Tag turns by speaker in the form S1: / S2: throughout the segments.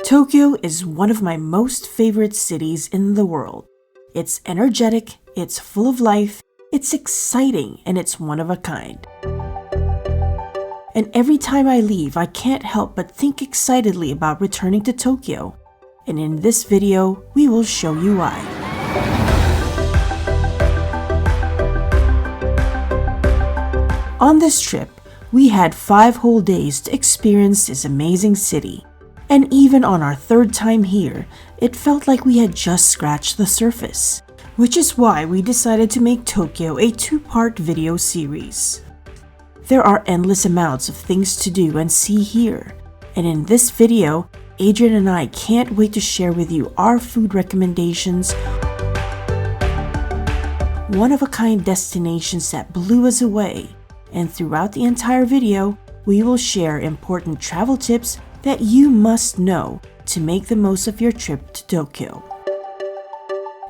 S1: Tokyo is one of my most favorite cities in the world. It's energetic, it's full of life, it's exciting, and it's one of a kind. And every time I leave, I can't help but think excitedly about returning to Tokyo. And in this video, we will show you why. On this trip, we had 5 whole days to experience this amazing city. And even on our 3rd time here, it felt like we had just scratched the surface. Which is why we decided to make Tokyo a 2-part video series. There are endless amounts of things to do and see here. And in this video, Adrian and I can't wait to share with you our food recommendations, one-of-a-kind destinations that blew us away. And throughout the entire video, we will share important travel tips that you must know to make the most of your trip to Tokyo.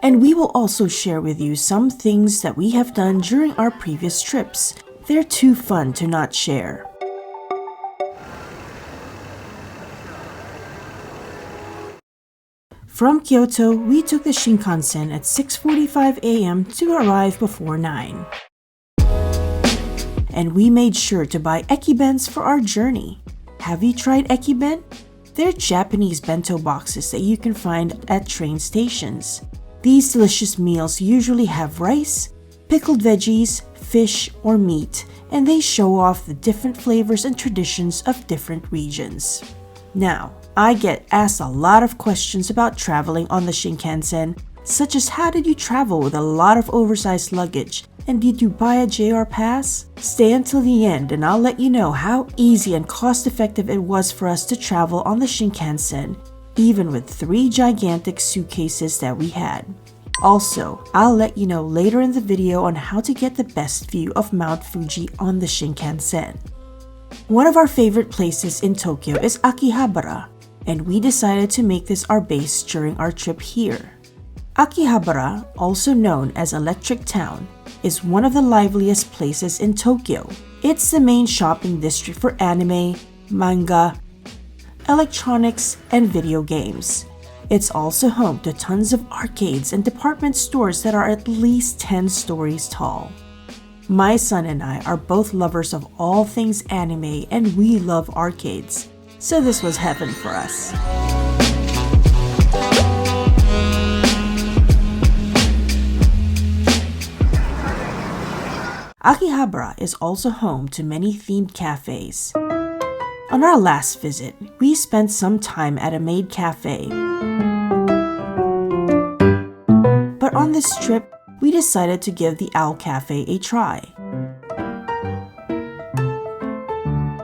S1: And we will also share with you some things that we have done during our previous trips. They're too fun to not share. From Kyoto, we took the Shinkansen at 6:45 a.m. to arrive before 9. And we made sure to buy ekibens for our journey. Have you tried ekiben? They're Japanese bento boxes that you can find at train stations. These delicious meals usually have rice, pickled veggies, fish, or meat, and they show off the different flavors and traditions of different regions. Now, I get asked a lot of questions about traveling on the Shinkansen, such as how did you travel with a lot of oversized luggage? And did you buy a JR pass? Stay until the end and I'll let you know how easy and cost-effective it was for us to travel on the Shinkansen, even with 3 gigantic suitcases that we had. Also, I'll let you know later in the video on how to get the best view of Mount Fuji on the Shinkansen. One of our favorite places in Tokyo is Akihabara, and we decided to make this our base during our trip here. Akihabara, also known as Electric Town, is one of the liveliest places in Tokyo. It's the main shopping district for anime, manga, electronics, and video games. It's also home to tons of arcades and department stores that are at least 10 stories tall. My son and I are both lovers of all things anime and we love arcades, so this was heaven for us. Akihabara is also home to many themed cafes. On our last visit, we spent some time at a maid cafe. But on this trip, we decided to give the Owl Cafe a try.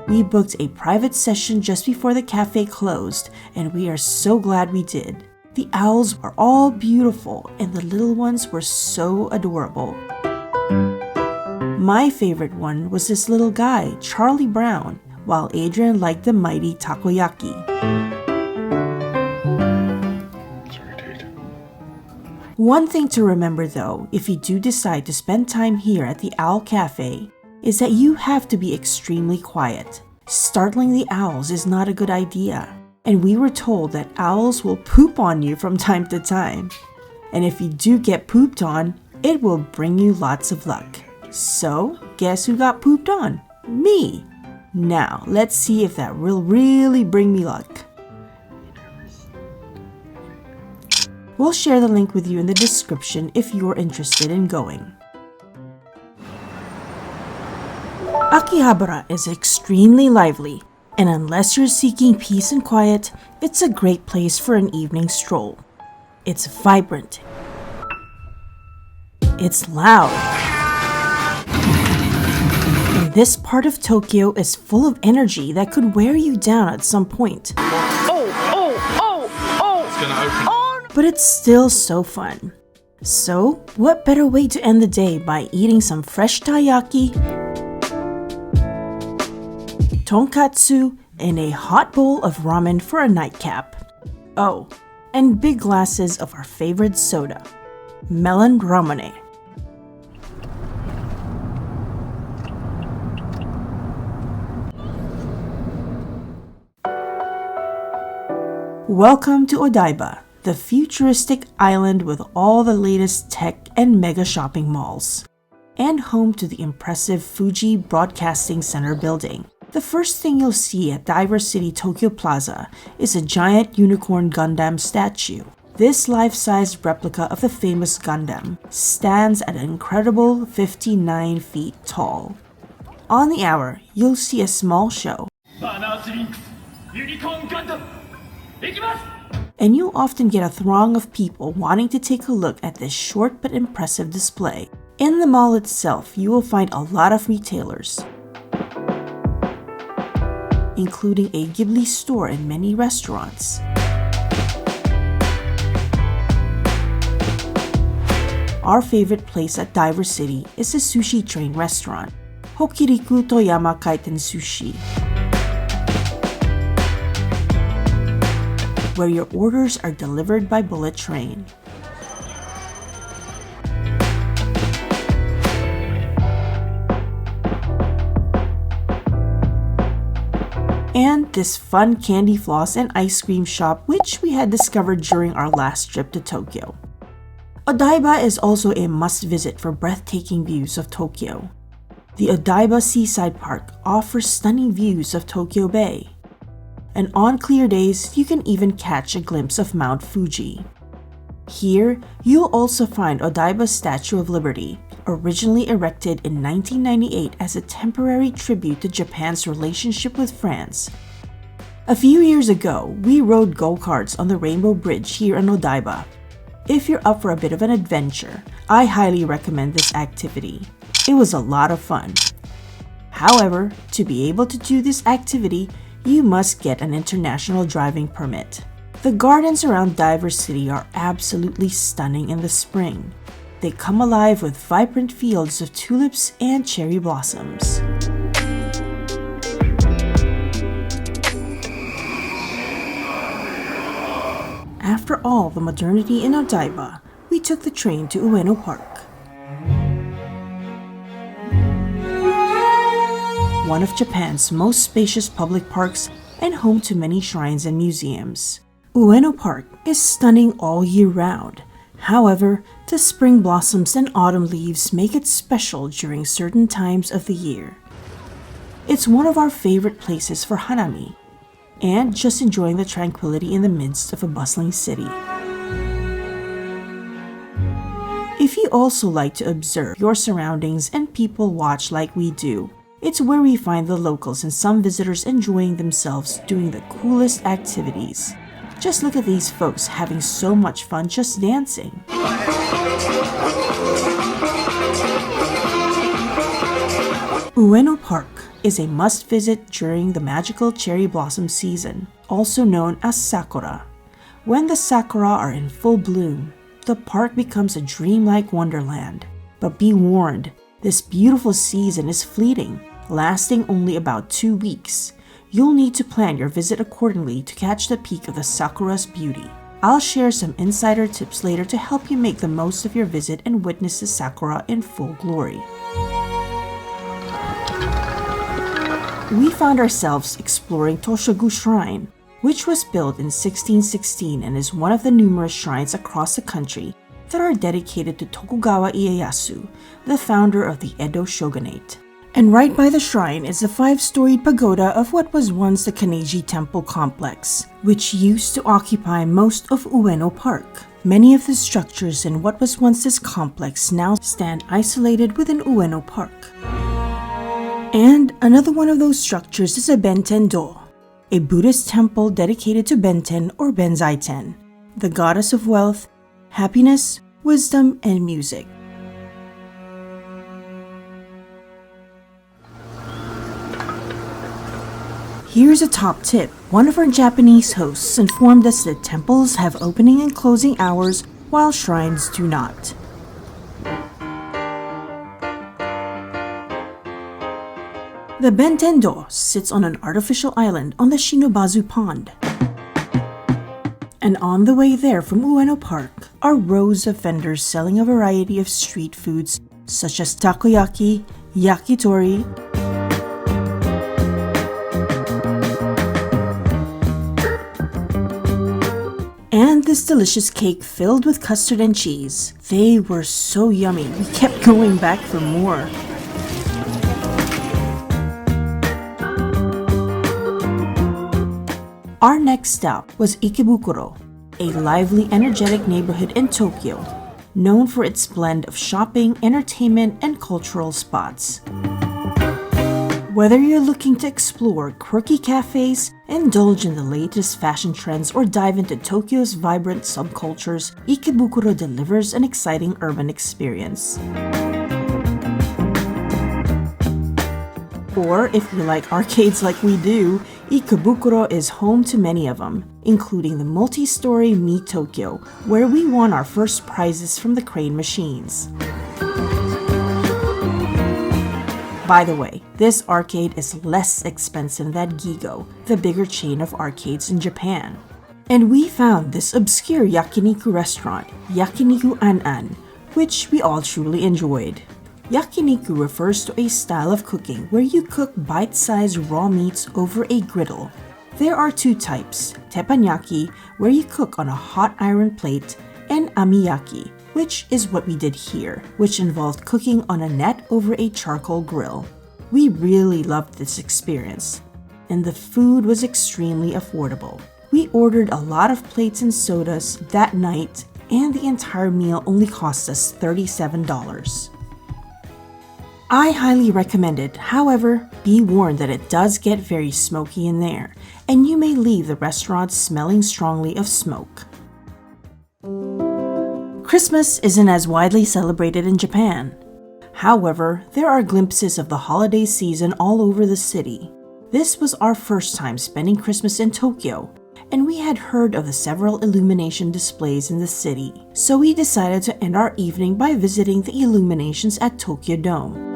S1: We booked a private session just before the cafe closed, and we are so glad we did. The owls are all beautiful, and the little ones were so adorable. My favorite one was this little guy, Charlie Brown, while Adrian liked the mighty takoyaki. One thing to remember though, if you do decide to spend time here at the Owl Cafe, is that you have to be extremely quiet. Startling the owls is not a good idea, and we were told that owls will poop on you from time to time. And if you do get pooped on, it will bring you lots of luck. So, guess who got pooped on? Me! Now, let's see if that will really bring me luck. We'll share the link with you in the description if you're interested in going. Akihabara is extremely lively, and unless you're seeking peace and quiet, it's a great place for an evening stroll. It's vibrant. It's loud. This part of Tokyo is full of energy that could wear you down at some point.
S2: It's gonna open.
S1: But it's still so fun. So, what better way to end the day by eating some fresh taiyaki, tonkatsu, and a hot bowl of ramen for a nightcap. Oh, and big glasses of our favorite soda, melon ramune. Welcome to Odaiba, the futuristic island with all the latest tech and mega shopping malls, and home to the impressive Fuji Broadcasting Center building. The first thing you'll see at Diver City Tokyo Plaza is a giant unicorn Gundam statue. This life-size replica of the famous Gundam stands at an incredible 59 feet tall. On the hour, you'll see a small show, and you'll often get a throng of people wanting to take a look at this short but impressive display. In the mall itself, you will find a lot of retailers, including a Ghibli store and many restaurants. Our favorite place at Diver City is a sushi train restaurant, Hokuriku Toyama Kaiten Sushi, where your orders are delivered by bullet train. And this fun candy floss and ice cream shop which we had discovered during our last trip to Tokyo. Odaiba is also a must-visit for breathtaking views of Tokyo. The Odaiba Seaside Park offers stunning views of Tokyo Bay. And on clear days, you can even catch a glimpse of Mount Fuji. Here, you'll also find Odaiba's Statue of Liberty, originally erected in 1998 as a temporary tribute to Japan's relationship with France. A few years ago, we rode go-karts on the Rainbow Bridge here in Odaiba. If you're up for a bit of an adventure, I highly recommend this activity. It was a lot of fun. However, to be able to do this activity, you must get an international driving permit. The gardens around Diver City are absolutely stunning in the spring. They come alive with vibrant fields of tulips and cherry blossoms. After all the modernity in Odaiba, we took the train to Ueno Park, one of Japan's most spacious public parks and home to many shrines and museums. Ueno Park is stunning all year round. However, the spring blossoms and autumn leaves make it special during certain times of the year. It's one of our favorite places for hanami, and just enjoying the tranquility in the midst of a bustling city. If you also like to observe your surroundings and people watch like we do, it's where we find the locals and some visitors enjoying themselves doing the coolest activities. Just look at these folks having so much fun just dancing. Ueno Park is a must-visit during the magical cherry blossom season, also known as Sakura. When the sakura are in full bloom, the park becomes a dreamlike wonderland. But be warned, this beautiful season is fleeting, lasting only about 2 weeks. You'll need to plan your visit accordingly to catch the peak of the sakura's beauty. I'll share some insider tips later to help you make the most of your visit and witness the sakura in full glory. We found ourselves exploring Toshogu Shrine, which was built in 1616 and is one of the numerous shrines across the country that are dedicated to Tokugawa Ieyasu, the founder of the Edo shogunate. And right by the shrine is the 5-storied pagoda of what was once the Kanneji Temple complex, which used to occupy most of Ueno Park. Many of the structures in what was once this complex now stand isolated within Ueno Park. And another one of those structures is a Benten-Dō, a Buddhist temple dedicated to Benten or Benzaiten, the goddess of wealth, happiness, wisdom, and music. Here's a top tip. One of our Japanese hosts informed us that temples have opening and closing hours while shrines do not. The Benten-Dō sits on an artificial island on the Shinobazu Pond. And on the way there from Ueno Park are rows of vendors selling a variety of street foods such as takoyaki, yakitori, this delicious cake filled with custard and cheese. They were so yummy, we kept going back for more. Our next stop was Ikebukuro, a lively, energetic neighborhood in Tokyo, known for its blend of shopping, entertainment, and cultural spots. Whether you're looking to explore quirky cafes, indulge in the latest fashion trends, or dive into Tokyo's vibrant subcultures, Ikebukuro delivers an exciting urban experience. Or, if you like arcades like we do, Ikebukuro is home to many of them, including the multi-story Mi Tokyo, where we won our first prizes from the crane machines. By the way, this arcade is less expensive than Gigo, the bigger chain of arcades in Japan. And we found this obscure yakiniku restaurant, Yakiniku An-An, which we all truly enjoyed. Yakiniku refers to a style of cooking where you cook bite-sized raw meats over a griddle. There are two types, teppanyaki, where you cook on a hot iron plate, and amiyaki, which is what we did here, which involved cooking on a net over a charcoal grill. We really loved this experience, and the food was extremely affordable. We ordered a lot of plates and sodas that night, and the entire meal only cost us $37. I highly recommend it, however, be warned that it does get very smoky in there, and you may leave the restaurant smelling strongly of smoke. Christmas isn't as widely celebrated in Japan. However, there are glimpses of the holiday season all over the city. This was our first time spending Christmas in Tokyo, and we had heard of the several illumination displays in the city, so we decided to end our evening by visiting the Illuminations at Tokyo Dome.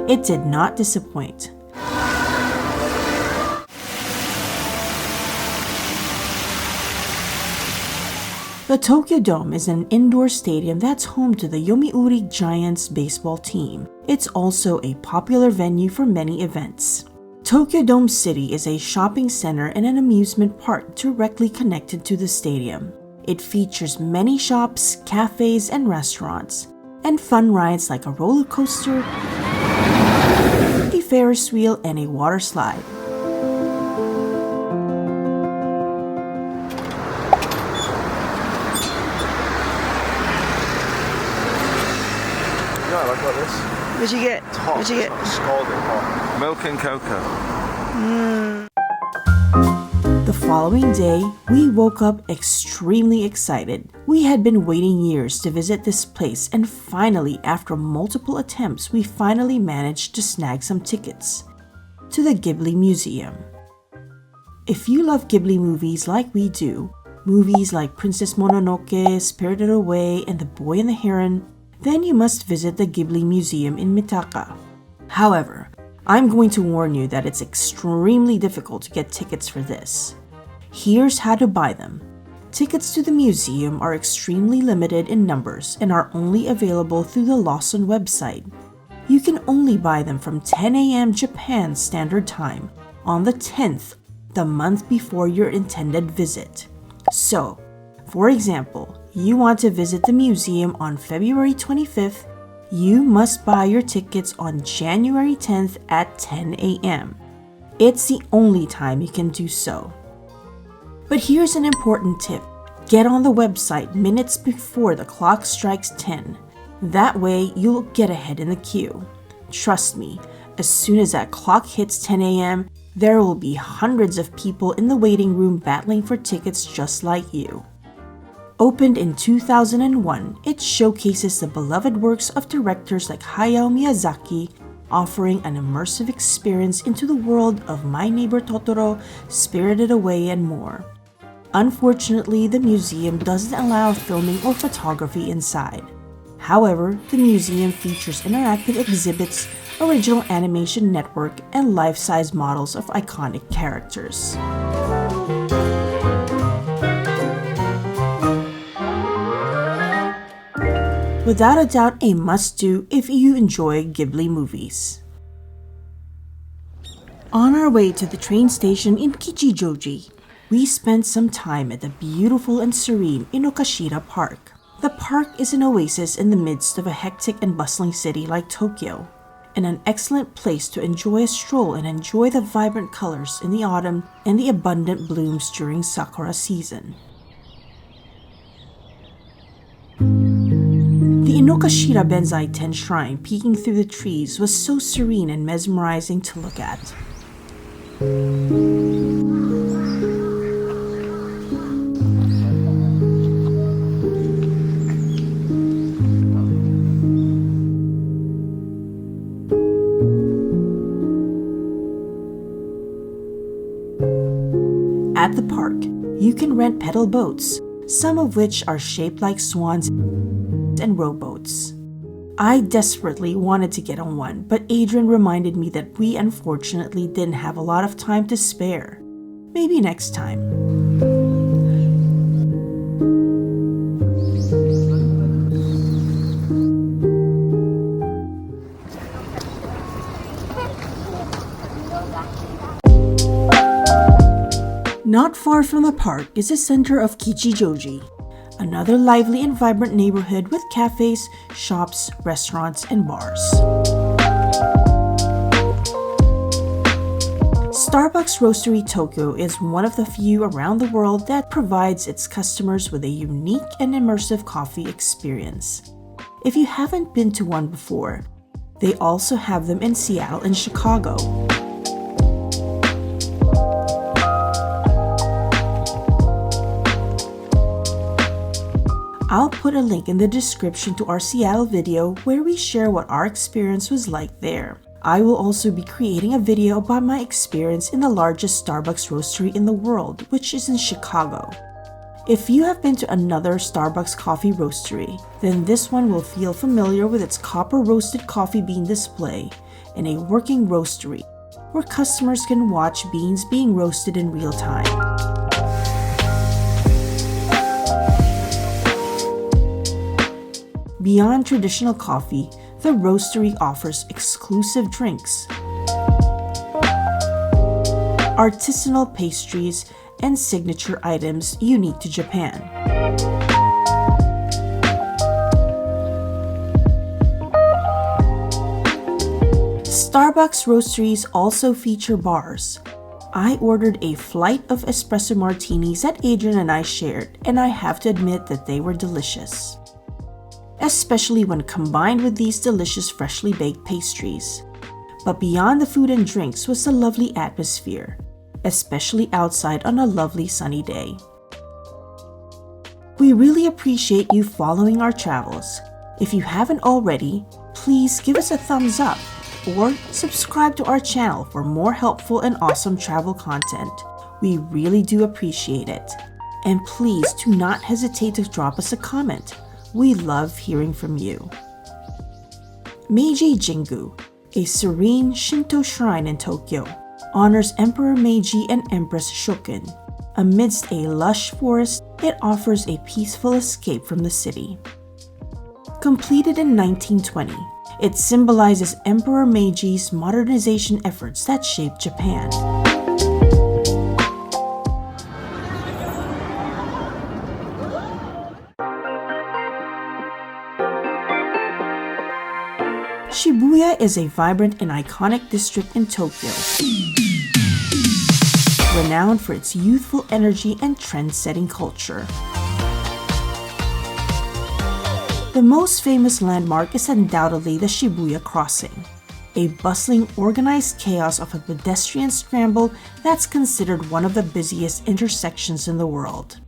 S1: It did not disappoint. The Tokyo Dome is an indoor stadium that's home to the Yomiuri Giants baseball team. It's also a popular venue for many events. Tokyo Dome City is a shopping center and an amusement park directly connected to the stadium. It features many shops, cafes, and restaurants, and fun rides like a roller coaster, a Ferris wheel, and a water slide.
S2: I like this.
S3: What'd you get?
S2: It's hot.
S3: What'd you get?
S2: It's scalding hot. Milk and cocoa.
S1: The following day, we woke up extremely excited. We had been waiting years to visit this place, and finally, after multiple attempts, we finally managed to snag some tickets to the Ghibli Museum. If you love Ghibli movies like we do, movies like Princess Mononoke, Spirited Away, and The Boy and the Heron, then you must visit the Ghibli Museum in Mitaka. However, I'm going to warn you that it's extremely difficult to get tickets for this. Here's how to buy them. Tickets to the museum are extremely limited in numbers and are only available through the Lawson website. You can only buy them from 10 a.m. Japan Standard Time on the 10th, the month before your intended visit. So, for example, you want to visit the museum on February 25th, you must buy your tickets on January 10th at 10 a.m. It's the only time you can do so. But here's an important tip. Get on the website minutes before the clock strikes 10. That way, you'll get ahead in the queue. Trust me, as soon as that clock hits 10 a.m., there will be hundreds of people in the waiting room battling for tickets just like you. Opened in 2001, it showcases the beloved works of directors like Hayao Miyazaki, offering an immersive experience into the world of My Neighbor Totoro, Spirited Away, and more. Unfortunately, the museum doesn't allow filming or photography inside. However, the museum features interactive exhibits, original animation network, and life-size models of iconic characters. Without a doubt, a must-do if you enjoy Ghibli movies. On our way to the train station in Kichijoji, we spent some time at the beautiful and serene Inokashira Park. The park is an oasis in the midst of a hectic and bustling city like Tokyo, and an excellent place to enjoy a stroll and enjoy the vibrant colors in the autumn and the abundant blooms during sakura season. The Inokashira Benzai Ten shrine peeking through the trees was so serene and mesmerizing to look at. At the park, you can rent pedal boats, some of which are shaped like swans and rowboats. I desperately wanted to get on one, but Adrian reminded me that we unfortunately didn't have a lot of time to spare. Maybe next time. Not far from the park is the center of Kichijoji, another lively and vibrant neighborhood with cafes, shops, restaurants, and bars. Starbucks Roastery Tokyo is one of the few around the world that provides its customers with a unique and immersive coffee experience. If you haven't been to one before, they also have them in Seattle and Chicago. I'll put a link in the description to our Seattle video where we share what our experience was like there. I will also be creating a video about my experience in the largest Starbucks roastery in the world, which is in Chicago. If you have been to another Starbucks coffee roastery, then this one will feel familiar with its copper roasted coffee bean display and a working roastery where customers can watch beans being roasted in real time. Beyond traditional coffee, the roastery offers exclusive drinks, artisanal pastries, and signature items unique to Japan. Starbucks roasteries also feature bars. I ordered a flight of espresso martinis that Adrian and I shared, and I have to admit that they were delicious, especially when combined with these delicious freshly baked pastries. But beyond the food and drinks was the lovely atmosphere, especially outside on a lovely sunny day. We really appreciate you following our travels. If you haven't already, please give us a thumbs up or subscribe to our channel for more helpful and awesome travel content. We really do appreciate it. And please do not hesitate to drop us a comment. We love hearing from you. Meiji Jingu, a serene Shinto shrine in Tokyo, honors Emperor Meiji and Empress Shokin. Amidst a lush forest, it offers a peaceful escape from the city. Completed in 1920, it symbolizes Emperor Meiji's modernization efforts that shaped Japan. Shibuya is a vibrant and iconic district in Tokyo, renowned for its youthful energy and trend-setting culture. The most famous landmark is undoubtedly the Shibuya Crossing, a bustling, organized chaos of a pedestrian scramble that's considered one of the busiest intersections in the world.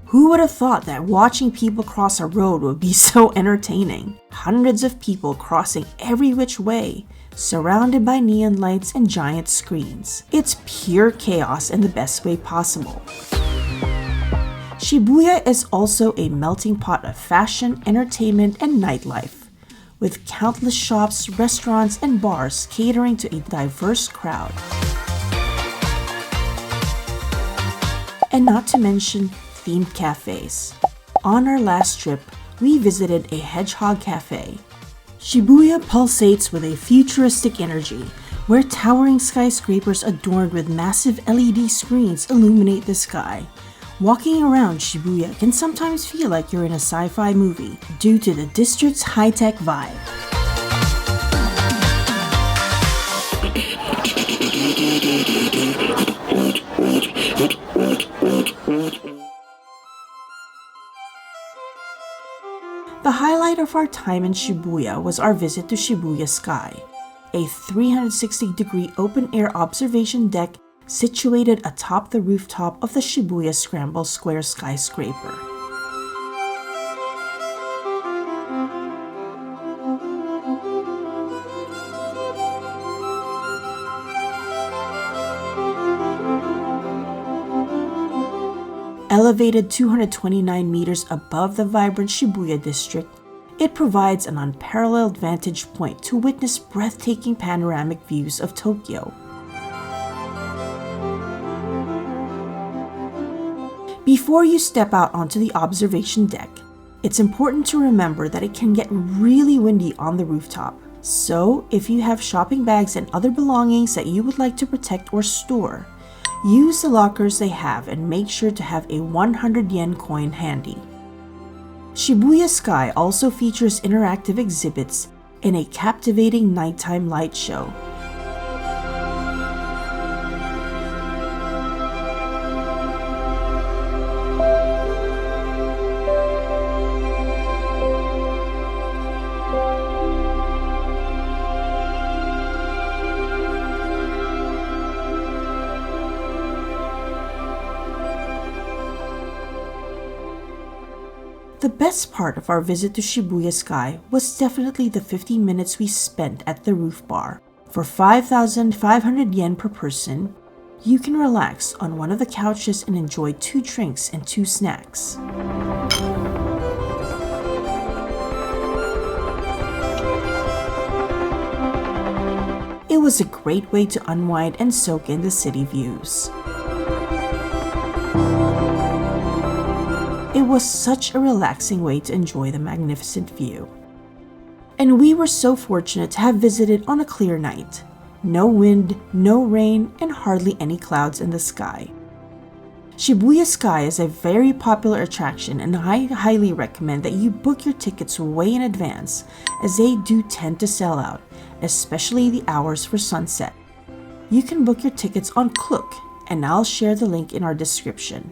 S1: Who would have thought that watching people cross a road would be so entertaining? Hundreds of people crossing every which way, surrounded by neon lights and giant screens. It's pure chaos in the best way possible. Shibuya is also a melting pot of fashion, entertainment, and nightlife, with countless shops, restaurants, and bars catering to a diverse crowd. And not to mention themed cafes. On our last trip, we visited a hedgehog cafe. Shibuya pulsates with a futuristic energy, where towering skyscrapers adorned with massive LED screens illuminate the sky. Walking around Shibuya can sometimes feel like you're in a sci-fi movie due to the district's high-tech vibe. The highlight of our time in Shibuya was our visit to Shibuya Sky, a 360-degree open-air observation deck situated atop the rooftop of the Shibuya Scramble Square skyscraper. Elevated 229 meters above the vibrant Shibuya district, it provides an unparalleled vantage point to witness breathtaking panoramic views of Tokyo. Before you step out onto the observation deck, it's important to remember that it can get really windy on the rooftop. So, if you have shopping bags and other belongings that you would like to protect or store, use the lockers they have and make sure to have a 100 yen coin handy. Shibuya Sky also features interactive exhibits and a captivating nighttime light show. The best part of our visit to Shibuya Sky was definitely the 15 minutes we spent at the roof bar. For 5,500 yen per person, you can relax on one of the couches and enjoy 2 drinks and 2 snacks. It was a great way to unwind and soak in the city views. It was such a relaxing way to enjoy the magnificent view. And we were so fortunate to have visited on a clear night. No wind, no rain, and hardly any clouds in the sky. Shibuya Sky is a very popular attraction, and I highly recommend that you book your tickets way in advance, as they do tend to sell out, especially the hours for sunset. You can book your tickets on Klook, and I'll share the link in our description.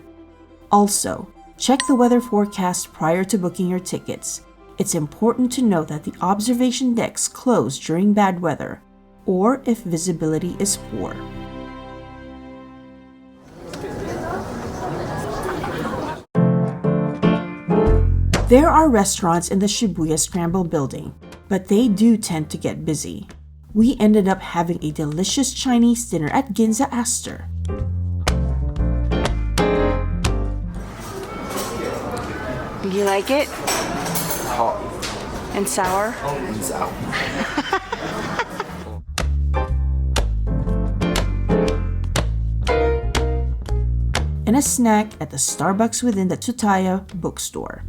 S1: Also, check the weather forecast prior to booking your tickets. It's important to know that the observation decks close during bad weather, or if visibility is poor. There are restaurants in the Shibuya Scramble building, but they do tend to get busy. We ended up having a delicious Chinese dinner at Ginza Astor.
S3: You like it?
S2: Hot.
S3: And sour?
S2: And sour.
S1: And a snack at the Starbucks within the Tsutaya bookstore.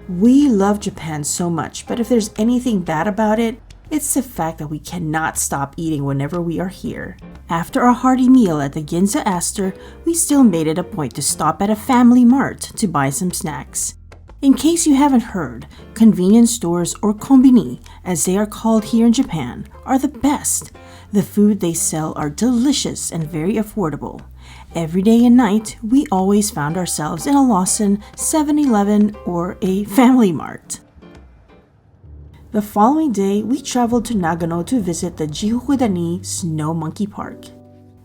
S1: We love Japan so much, but if there's anything bad about it, it's the fact that we cannot stop eating whenever we are here. After a hearty meal at the Ginza Astor, we still made it a point to stop at a family mart to buy some snacks. In case you haven't heard, convenience stores, or kombini, as they are called here in Japan, are the best. The food they sell are delicious and very affordable. Every day and night, we always found ourselves in a Lawson, 7-Eleven, or a Family Mart. The following day, we traveled to Nagano to visit the Jihokudani Snow Monkey Park.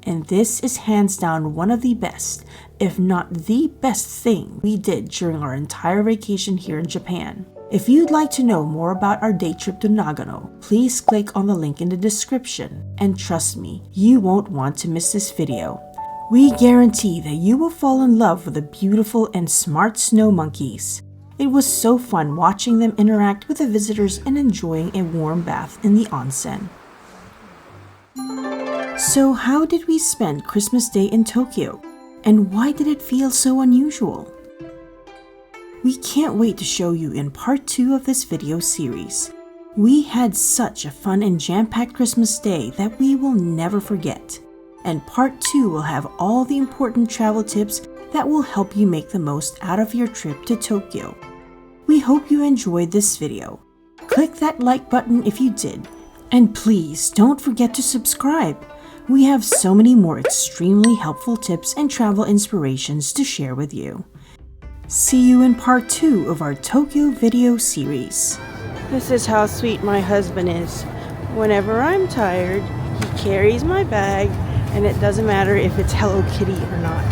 S1: And this is hands down one of the best, if not the best thing we did during our entire vacation here in Japan. If you'd like to know more about our day trip to Nagano, please click on the link in the description. And trust me, you won't want to miss this video. We guarantee that you will fall in love with the beautiful and smart snow monkeys. It was so fun watching them interact with the visitors and enjoying a warm bath in the onsen. So how did we spend Christmas Day in Tokyo? And why did it feel so unusual? We can't wait to show you in part 2 of this video series. We had such a fun and jam-packed Christmas day that we will never forget. And part 2 will have all the important travel tips that will help you make the most out of your trip to Tokyo. We hope you enjoyed this video. Click that like button if you did. And please don't forget to subscribe. We have so many more extremely helpful tips and travel inspirations to share with you. See you in part 2 of our Tokyo video series. This is how sweet my husband is. Whenever I'm tired, he carries my bag, and it doesn't matter if it's Hello Kitty or not.